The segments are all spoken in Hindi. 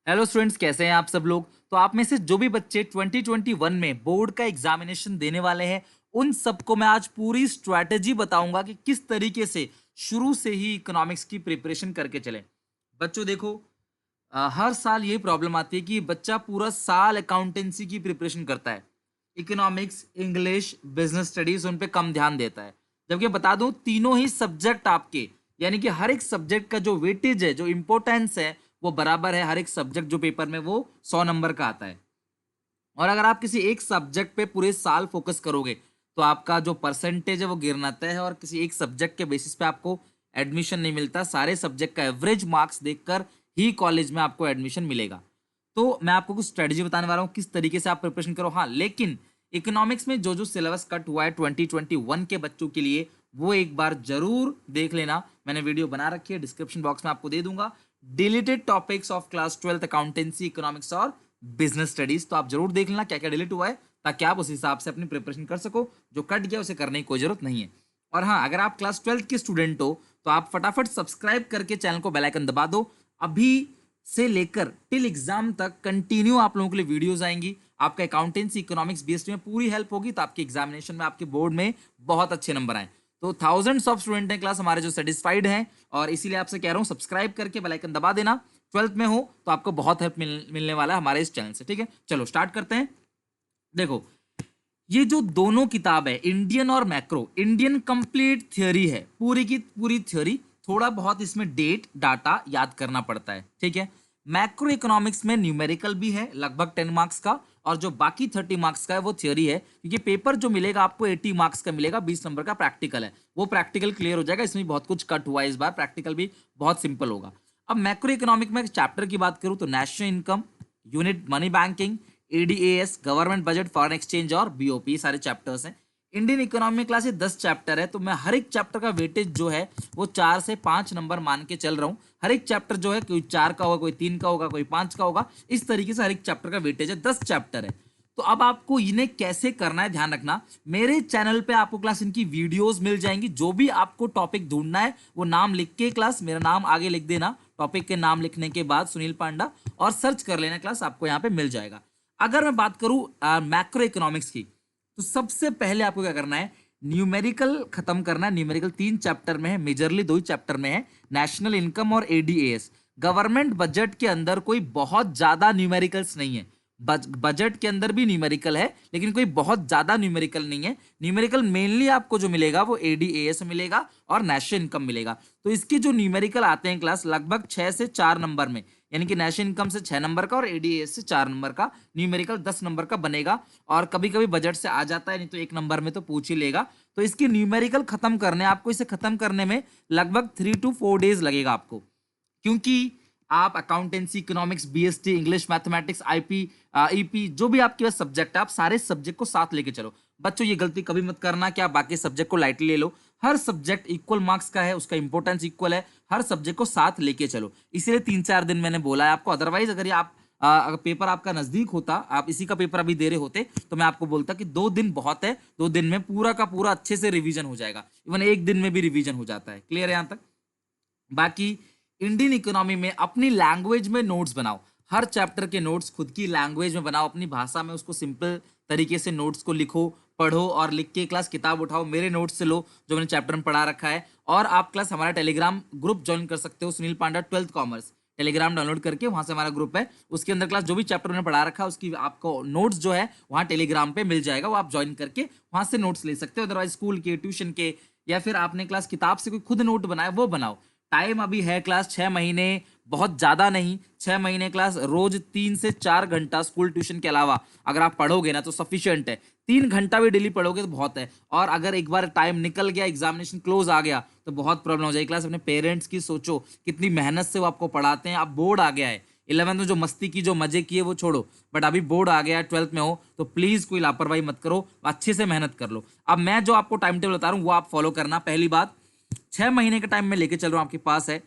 हेलो स्टूडेंट्स, कैसे हैं आप सब लोग। तो आप में से जो भी बच्चे 2021 में बोर्ड का एग्जामिनेशन देने वाले हैं, उन सबको मैं आज पूरी स्ट्रैटेजी बताऊंगा कि किस तरीके से शुरू से ही इकोनॉमिक्स की प्रिपरेशन करके चलें। बच्चों देखो, हर साल ये प्रॉब्लम आती है कि बच्चा पूरा साल अकाउंटेंसी की प्रिपरेशन करता है, इकोनॉमिक्स, इंग्लिश, बिजनेस स्टडीज उन पे कम ध्यान देता है। जबकि बता दूं, तीनों ही सब्जेक्ट आपके, यानी कि हर एक सब्जेक्ट का जो वेटेज है, जो इंपॉर्टेंस है, वो बराबर है। हर एक सब्जेक्ट जो पेपर में वो 100 नंबर का आता है। और अगर आप किसी एक सब्जेक्ट पे पूरे साल फोकस करोगे तो आपका जो परसेंटेज है वो गिरना तय है, और किसी एक सब्जेक्ट के बेसिस पे आपको एडमिशन नहीं मिलता। सारे सब्जेक्ट का एवरेज मार्क्स देखकर ही कॉलेज में आपको एडमिशन मिलेगा। तो मैं आपको कुछ स्ट्रेटजी बताने वाला हूँ किस तरीके से आप प्रिपरेशन करो। हाँ, लेकिन इकोनॉमिक्स में जो जो सिलेबस कट हुआ है 2021 के बच्चों के लिए, वो एक बार जरूर देख लेना। मैंने वीडियो बना रखी है, डिस्क्रिप्शन बॉक्स में आपको दे दूंगा। Deleted topics of class 12 accountancy, economics और बिजनेस स्टडीज, तो आप जरूर देख लेना क्या क्या डिलीट हुआ है, ताकि आप उस हिसाब से अपनी प्रिपरेशन कर सको। जो कट गया उसे करने की कोई जरूरत नहीं है। और हाँ, अगर आप क्लास 12 के स्टूडेंट हो तो आप फटाफट सब्सक्राइब करके चैनल को बेल आइकन दबा दो। अभी से लेकर टिल एग्जाम तक कंटिन्यू आप लोगों के लिए वीडियोस आएंगी। आपका अकाउंटेंसी, इकोनॉमिक्स, बीएसटी में पूरी हेल्प होगी, तो आपके एग्जामिनेशन में, आपके बोर्ड में बहुत अच्छे नंबर आए। तो थाउजेंड्स ऑफ स्टूडेंट हैं क्लास हमारे जो सेटिस्फाइड हैं, और इसीलिए आपसे कह रहा हूं सब्सक्राइब करके बेल आइकन दबा देना। 12th में हो तो आपको बहुत हेल्प मिलने वाला है हमारे इस चैनल से। ठीक है, चलो स्टार्ट करते हैं। देखो, ये जो दोनों किताब है, इंडियन और मैक्रो, इंडियन कंप्लीट थ्योरी है, पूरी की पूरी थ्योरी। थोड़ा बहुत इसमें डेट डाटा याद करना पड़ता है, ठीक है। मैक्रो इकोनॉमिक्स में न्यूमेरिकल भी है लगभग 10 मार्क्स का, और जो बाकी 30 मार्क्स का है वो थ्योरी है, क्योंकि पेपर जो मिलेगा आपको 80 मार्क्स का मिलेगा, 20 नंबर का प्रैक्टिकल है। वो प्रैक्टिकल क्लियर हो जाएगा, इसमें बहुत कुछ कट हुआ है इस बार, प्रैक्टिकल भी बहुत सिंपल होगा। अब मैक्रो इकोनॉमिक में चैप्टर की बात करूं तो national income, unit money banking, ADAS, government budget, foreign exchange और बीओपी, सारे चैप्टर्स हैं। इंडियन इकोनॉमी क्लास ये 10 चैप्टर है, तो मैं हर एक चैप्टर का वेटेज जो है वो 4 से 5 नंबर मान के चल रहा हूँ। हर एक चैप्टर जो है, कोई 4 का होगा, कोई 3 का होगा, कोई 5 का होगा, इस तरीके से हर एक चैप्टर का वेटेज है। 10 चैप्टर है। तो अब आपको इन्हें कैसे करना है, ध्यान रखना। मेरे चैनल पे आपको क्लास इनकी वीडियोस मिल जाएंगी। जो भी आपको टॉपिक ढूंढना है वो नाम लिख के, क्लास मेरा नाम आगे लिख देना, टॉपिक के नाम लिखने के बाद सुनील पांडा, और सर्च कर लेना, क्लास आपको यहाँ पे मिल जाएगा। अगर मैं बात करूं मैक्रो इकोनॉमिक्स की, तो सबसे पहले आपको क्या करना है, न्यूमेरिकल खत्म करना है। न्यूमेरिकल 3 चैप्टर में है, मेजरली 2 ही चैप्टर में है, नेशनल इनकम और एडीएएस। गवर्नमेंट बजट के अंदर कोई बहुत ज्यादा न्यूमेरिकल्स नहीं है। बजट के अंदर भी न्यूमेरिकल है, लेकिन कोई बहुत ज्यादा न्यूमेरिकल नहीं है। न्यूमेरिकल मेनली आपको जो मिलेगा वो एडीएएस मिलेगा और नेशनल इनकम मिलेगा। तो इसके जो न्यूमेरिकल आते हैं क्लास लगभग 6 से 4 नंबर में, यानी कि नेशनल इनकम से 6 नंबर का और एडीएस से 4 नंबर का, न्यूमेरिकल 10 नंबर का बनेगा। और कभी कभी बजट से आ जाता है, नहीं तो 1 नंबर में तो पूछ ही लेगा। तो इसकी न्यूमेरिकल खत्म करने, आपको इसे खत्म करने में लगभग 3 to 4 डेज लगेगा आपको, क्योंकि आप accountancy, economics, BST, English, mathematics, IP, EP, जो भी आपके पास सब्जेक्ट है, आप सारे सब्जेक्ट को साथ लेके चलो। बच्चों, ये गलती कभी मत करना कि आप बाकी सब्जेक्ट को लाइटली ले लो। हर सब्जेक्ट इक्वल मार्क्स का है, उसका इंपॉर्टेंस इक्वल है। हर सब्जेक्ट को साथ लेके चलो, इसीलिए 3-4 दिन मैंने बोला है आपको। अदरवाइज अगर ये आप अगर पेपर आपका नजदीक होता, आप इसी का पेपर अभी दे रहे होते, तो मैं आपको बोलता कि 2 दिन बहुत है, 2 दिन में पूरा का पूरा अच्छे से रिवीजन हो जाएगा। इवन 1 दिन में भी रिवीजन हो जाता है। क्लियर है यहां तक? बाकी इंडियन इकोनॉमी में अपनी लैंग्वेज में नोट्स बनाओ। हर चैप्टर के नोट्स खुद की लैंग्वेज में बनाओ, अपनी भाषा में उसको सिंपल तरीके से नोट्स को लिखो, पढ़ो, और लिख के क्लास किताब उठाओ, मेरे नोट्स से लो जो मैंने चैप्टर में पढ़ा रखा है। और आप क्लास हमारा टेलीग्राम ग्रुप ज्वाइन कर सकते हो, सुनील पांडा 12th कॉमर्स, टेलीग्राम डाउनलोड करके वहां से हमारा ग्रुप है, उसके अंदर क्लास जो भी चैप्टर मैंने पढ़ा रखा है उसकी आपको नोट्स जो है वहां टेलीग्राम पे मिल जाएगा, वो आप ज्वाइन करके वहां से नोट्स ले सकते हो। अदरवाइज स्कूल के, ट्यूशन के, या फिर आपने क्लास किताब से कोई खुद नोट बनाया वो बनाओ। टाइम अभी है क्लास 6 महीने, बहुत ज्यादा नहीं, 6 महीने क्लास, रोज 3 से 4 घंटा स्कूल ट्यूशन के अलावा अगर आप पढ़ोगे ना तो सफिशियंट है। 3 घंटा भी डेली पढ़ोगे तो बहुत है। और अगर एक बार टाइम निकल गया, एग्जामिनेशन क्लोज आ गया, तो बहुत प्रॉब्लम हो जाएगी। क्लास अपने पेरेंट्स की सोचो, कितनी मेहनत से वो आपको पढ़ाते हैं। अब बोर्ड आ गया है, 11th में जो मस्ती की, जो मजे किए वो छोड़ो, बट अभी बोर्ड आ गया है, 12th में हो, तो प्लीज कोई लापरवाही मत करो, अच्छे से मेहनत कर लो। अब मैं जो आपको टाइम टेबल बता रहा हूँ वो आप फॉलो करना। पहली बात, 6 महीने का टाइम मैं लेके चल रहा हूँ आपके पास है,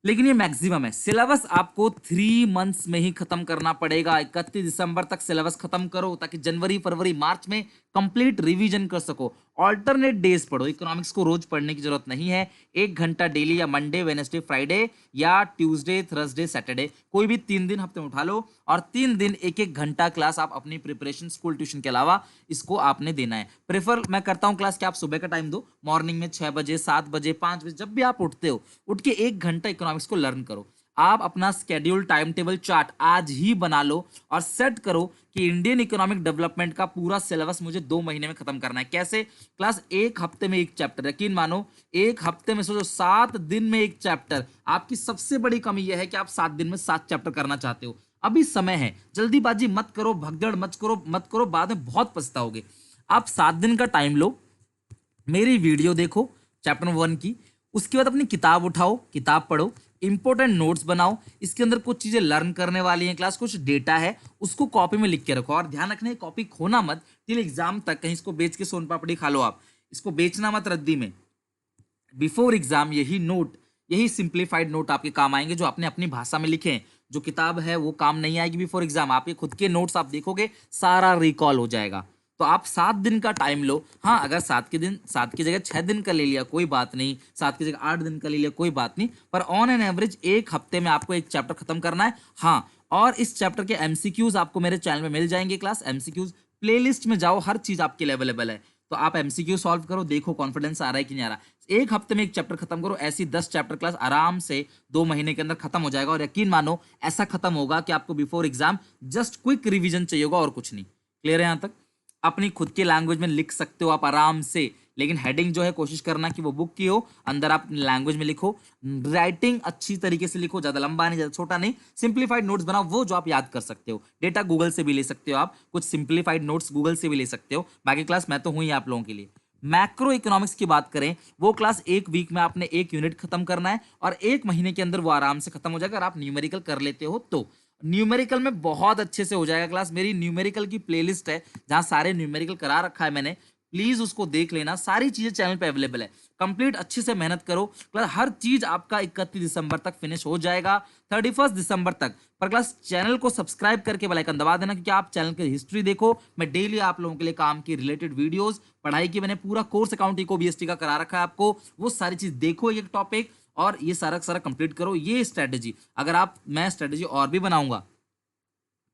लेकिन ये मैक्सिमम है। सिलेबस आपको 3 मंथ्स में ही खत्म करना पड़ेगा। 31 दिसंबर तक सिलेबस खत्म करो, ताकि जनवरी, फरवरी, मार्च में कंप्लीट रिवीजन कर सको। ऑल्टरनेट डेज पढ़ो, इकोनॉमिक्स को रोज पढ़ने की जरूरत नहीं है। 1 घंटा डेली, या मंडे वेडनेसडे फ्राइडे या ट्यूसडे थर्सडे सैटरडे, कोई भी 3 दिन हफ्ते में उठा लो, और 3 दिन 1-1 घंटा क्लास आप अपनी प्रिपरेशन स्कूल ट्यूशन के अलावा इसको आपने देना है। प्रेफर मैं करता हूँ क्लास कि आप सुबह का टाइम दो, मॉर्निंग में 6 बजे 7 बजे 5 बजे, जब भी आप उठते हो उठ के 1 घंटा इकोनॉमिक्स को लर्न करो। आप अपना स्केड्यूल टाइम टेबल चार्ट आज ही बना लो और सेट करो कि इंडियन इकोनॉमिक डेवलपमेंट का पूरा सिलेबस मुझे 2 महीने में खत्म करना है। कैसे? क्लास 1 हफ्ते में 1 चैप्टर, यकीन मानो 1 हफ्ते में सोचो 7 दिन में 1 चैप्टर। आपकी सबसे बड़ी कमी यह है कि आप 7 दिन में 7 चैप्टर करना चाहते हो। अभी समय है, जल्दीबाजी मत करो, भगदड़ मत करो, बाद में बहुत पछताओगे। आप 7 दिन का टाइम लो, मेरी वीडियो देखो चैप्टर 1 की, उसके बाद अपनी किताब उठाओ, किताब पढ़ो, इंपॉर्टेंट नोट्स बनाओ। इसके अंदर कुछ चीजें लर्न करने वाली हैं क्लास, कुछ डेटा है उसको कॉपी में लिख के रखो, और ध्यान रखना कॉपी खोना मत टिल एग्जाम तक। कहीं इसको बेच के सोन पापड़ी खा लो, आप इसको बेचना मत रद्दी में। बिफोर एग्जाम यही नोट, यही सिंप्लीफाइड नोट आपके काम आएंगे, जो आपने अपनी भाषा में लिखे हैं। जो किताब है वो काम नहीं आएगी बिफोर एग्जाम, आपके खुद के नोट्स आप देखोगे, सारा रिकॉल हो जाएगा। तो आप 7 दिन का टाइम लो। हाँ, अगर 7 की जगह 6 दिन का ले लिया कोई बात नहीं, 7 की जगह 8 दिन का ले लिया कोई बात नहीं, पर ऑन एन एवरेज 1 हफ्ते में आपको 1 चैप्टर खत्म करना है। हाँ, और इस चैप्टर के एमसीक्यूज आपको मेरे चैनल में मिल जाएंगे। क्लास एमसीक्यूज प्लेलिस्ट में जाओ, हर चीज आपके लिए अवेलेबल है। तो आप एमसीक्यू सॉल्व करो, देखो कॉन्फिडेंस आ रहा है कि नहीं आ रहा। 1 हफ्ते में 1 चैप्टर खत्म करो, ऐसी 10 चैप्टर क्लास आराम से 2 महीने के अंदर खत्म हो जाएगा। और यकीन मानो ऐसा खत्म होगा कि आपको before exam just quick revision चाहिए होगा और कुछ नहीं। क्लियर है यहाँ तक? अपनी खुद की लैंग्वेज में लिख सकते हो आप आराम से, लेकिन हेडिंग जो है कोशिश करना कि वो बुक की हो, अंदर आप लैंग्वेज में लिखो, राइटिंग अच्छी तरीके से लिखो, ज्यादा लंबा नहीं ज्यादा छोटा नहीं, सिंप्लीफाइड नोट्स बनाओ, वो जो आप याद कर सकते हो। डेटा गूगल से भी ले सकते हो, आप कुछ सिंप्लीफाइड नोट्स गूगल से भी ले सकते हो। बाकी क्लास मैं तो हूं ही आप लोगों के लिए। मैक्रो इकोनॉमिक्स की बात करें, वो क्लास 1 वीक में आपने 1 यूनिट खत्म करना है, और 1 महीने के अंदर वो आराम से खत्म हो जाएगा। अगर आप न्यूमेरिकल कर लेते हो तो न्यूमेरिकल में बहुत अच्छे से हो जाएगा क्लास। मेरी न्यूमेरिकल की प्लेलिस्ट है जहां सारे न्यूमेरिकल करा रखा है मैंने, प्लीज उसको देख लेना, सारी चीजें चैनल पे अवेलेबल है। कंप्लीट अच्छे से मेहनत करो क्लास, हर चीज आपका 31 दिसंबर तक फिनिश हो जाएगा, 31 दिसंबर तक। पर क्लास चैनल को सब्सक्राइब करके बेल आइकन दबा देना, क्योंकि आप चैनल की हिस्ट्री देखो, मैं डेली आप लोगों के लिए काम की रिलेटेड वीडियोस, पढ़ाई की मैंने पूरा कोर्स अकाउंट इको बीएसटी का करा रखा है आपको, वो सारी चीज देखो एक टॉपिक, और ये सारा सारा कंप्लीट करो। ये स्ट्रेटेजी अगर आप, मैं स्ट्रेटेजी और भी बनाऊंगा,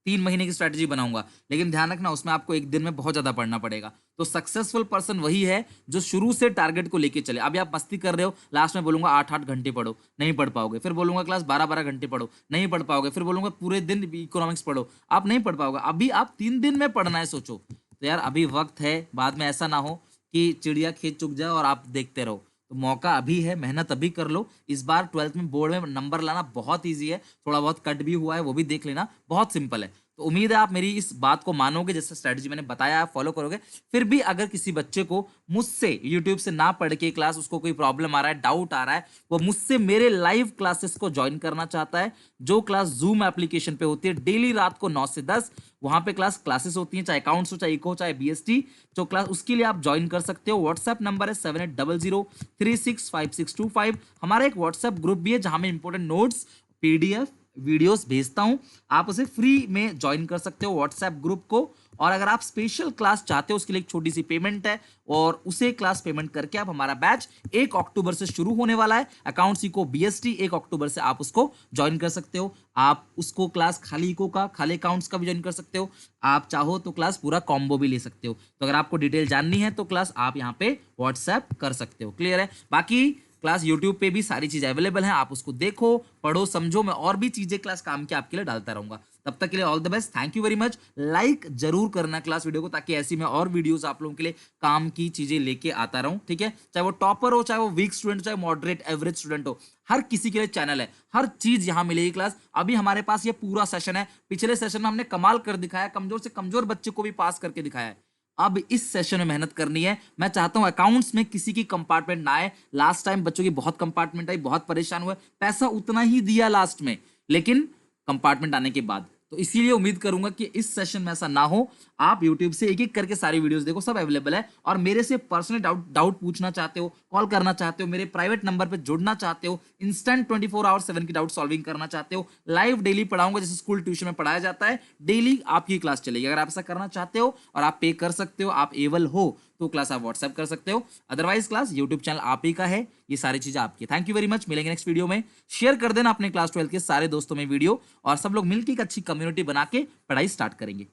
3 महीने की स्ट्रेटेजी बनाऊंगा, लेकिन ध्यान रखना उसमें आपको 1 दिन में बहुत ज्यादा पढ़ना पड़ेगा। तो सक्सेसफुल पर्सन वही है जो शुरू से टारगेट को लेके चले। अभी आप मस्ती कर रहे हो, लास्ट में बोलूंगा 8-8 घंटे पढ़ो, नहीं पढ़ पाओगे। फिर बोलूंगा क्लास 12-12 घंटे पढ़ो, नहीं पढ़ पाओगे। फिर बोलूंगा पूरे दिन इकोनॉमिक्स पढ़ो, आप नहीं पढ़ पाओगे। अभी आप 3 दिन में पढ़ना है, सोचो। तो यार अभी वक्त है, बाद में ऐसा ना हो कि चिड़िया खेत चुग जाए और आप देखते रहो। तो मौका अभी है, मेहनत अभी कर लो। इस बार 12th में बोर्ड में नंबर लाना बहुत ईजी है, थोड़ा बहुत कट भी हुआ है वो भी देख लेना, बहुत सिंपल है। तो उम्मीद है आप मेरी इस बात को मानोगे, जैसे स्ट्रेटजी मैंने बताया आप फॉलो करोगे। फिर भी अगर किसी बच्चे को मुझसे यूट्यूब से ना पढ़ के क्लास, उसको कोई प्रॉब्लम आ रहा है, डाउट आ रहा है, वो मुझसे मेरे लाइव क्लासेस को ज्वाइन करना चाहता है, जो क्लास जूम एप्लीकेशन पे होती है डेली रात को 9 से 10, वहां पे क्लासेस होती हैं, चाहे अकाउंट्स हो, चाहे इको, चाहे बीएसटी, जो क्लास, उसके लिए आप ज्वाइन कर सकते हो। व्हाट्सएप नंबर है 7800365625। हमारा एक व्हाट्सएप ग्रुप भी है जहां में इंपॉर्टेंट नोट्स, पीडीएफ, वीडियोस भेजता हूं, आप उसे फ्री में ज्वाइन कर सकते हो व्हाट्सएप ग्रुप को। और अगर आप स्पेशल क्लास चाहते हो, उसके लिए एक छोटी सी पेमेंट है, और उसे क्लास पेमेंट करके आप, हमारा बैच 1 अक्टूबर से शुरू होने वाला है, अकाउंट्स इको बीएसटी, 1 अक्टूबर से आप उसको ज्वाइन कर सकते हो। आप उसको क्लास खाली इको का, खाली अकाउंट्स का भी ज्वाइन कर सकते हो, आप चाहो तो क्लास पूरा कॉम्बो भी ले सकते हो। तो अगर आपको डिटेल जाननी है तो क्लास आप यहाँ पे व्हाट्सएप कर सकते हो। क्लियर है? बाकी क्लास यूट्यूब पे भी सारी चीजें अवेलेबल हैं, आप उसको देखो, पढ़ो, समझो। मैं और भी चीजें क्लास काम के आपके लिए डालता रहूंगा। तब तक के लिए all the best, thank you very much. Like जरूर करना क्लास वीडियो को, ताकि ऐसी मैं और वीडियोस आप लोगों के लिए काम की चीजें लेके आता रहूं। ठीक है? चाहे वो टॉपर हो, चाहे वो वीक स्टूडेंट हो, चाहे मॉडरेट एवरेज स्टूडेंट हो, हर किसी के लिए चैनल है, हर चीज यहाँ मिलेगी क्लास। अभी हमारे पास ये पूरा सेशन है, पिछले सेशन में हमने कमाल कर दिखाया, कमजोर से कमजोर बच्चे को भी पास करके दिखाया है। अब इस सेशन में मेहनत करनी है। मैं चाहता हूं अकाउंट्स में किसी की कंपार्टमेंट ना आए। लास्ट टाइम बच्चों की बहुत कंपार्टमेंट आई, बहुत परेशान हुए, पैसा उतना ही दिया लास्ट में, लेकिन कंपार्टमेंट आने के बाद। तो इसीलिए उम्मीद करूंगा कि इस सेशन में ऐसा ना हो। आप YouTube से एक एक करके सारी वीडियोस देखो, सब अवेलेबल है। और मेरे से पर्सनल डाउट पूछना चाहते हो, कॉल करना चाहते हो, मेरे प्राइवेट नंबर पे जुड़ना चाहते हो, इंस्टेंट 24/7 की डाउट सॉल्विंग करना चाहते हो, लाइव डेली पढ़ाऊंगा जैसे स्कूल ट्यूशन में पढ़ाया जाता है, डेली आपकी क्लास चलेगी। अगर आप ऐसा करना चाहते हो और आप पे कर सकते हो, आप एबल हो, तो क्लास आप व्हाट्सएप कर सकते हो। अदरवाइज क्लास यूट्यूब चैनल आप ही का है, ये सारी चीजें आपकी। थैंक यू वेरी मच, मिलेंगे नेक्स्ट वीडियो में। शेयर कर देना अपने क्लास 12 के सारे दोस्तों में वीडियो, और सब लोग मिलकर एक अच्छी कम्युनिटी बना के पढ़ाई स्टार्ट करेंगे।